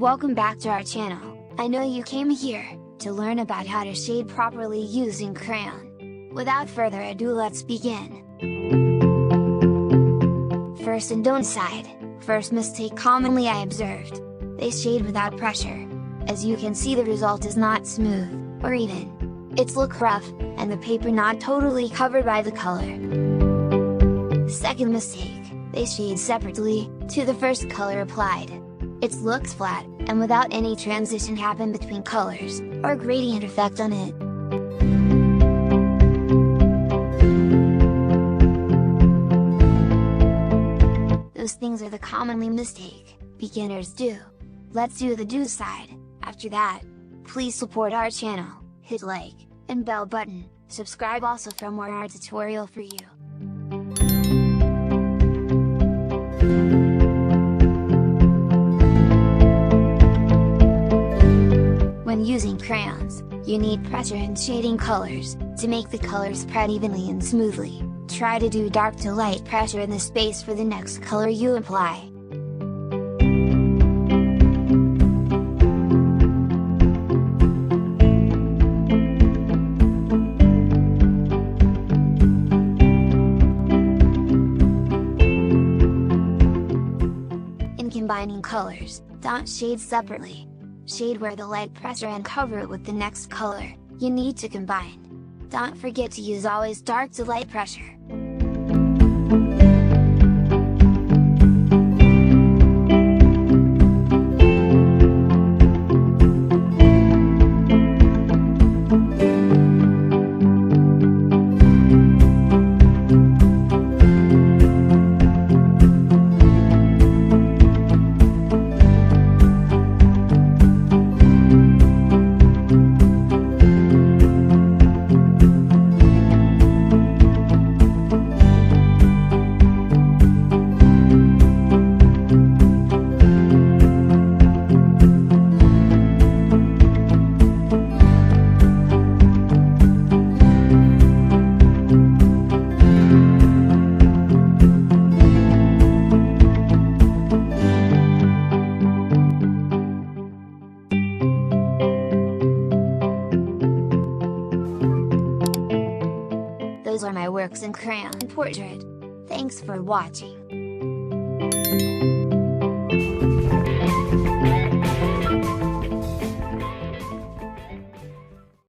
Welcome back to our channel. I know you came here to learn about how to shade properly using crayon. Without further ado, let's begin. First and don't side. First mistake commonly I observed. They shade without pressure. As you can see, the result is not smooth, or even. It's look rough, and the paper not totally covered by the color. Second mistake, they shade separately, to the first color applied. It looks flat, and without any transition happen between colors, or gradient effect on it. Those things are the commonly mistake beginners do. Let's do the do side. After that, please support our channel, hit like, and bell button, subscribe also for more art tutorial for you. When using crayons, you need pressure and shading colors, to make the colors spread evenly and smoothly. Try to do dark to light pressure in the space for the next color you apply. In combining colors, don't shade separately. Shade where the light pressure and cover it with the next color you need to combine. Don't forget to use always dark to light pressure. Those are my works in crayon portrait. Thanks for watching.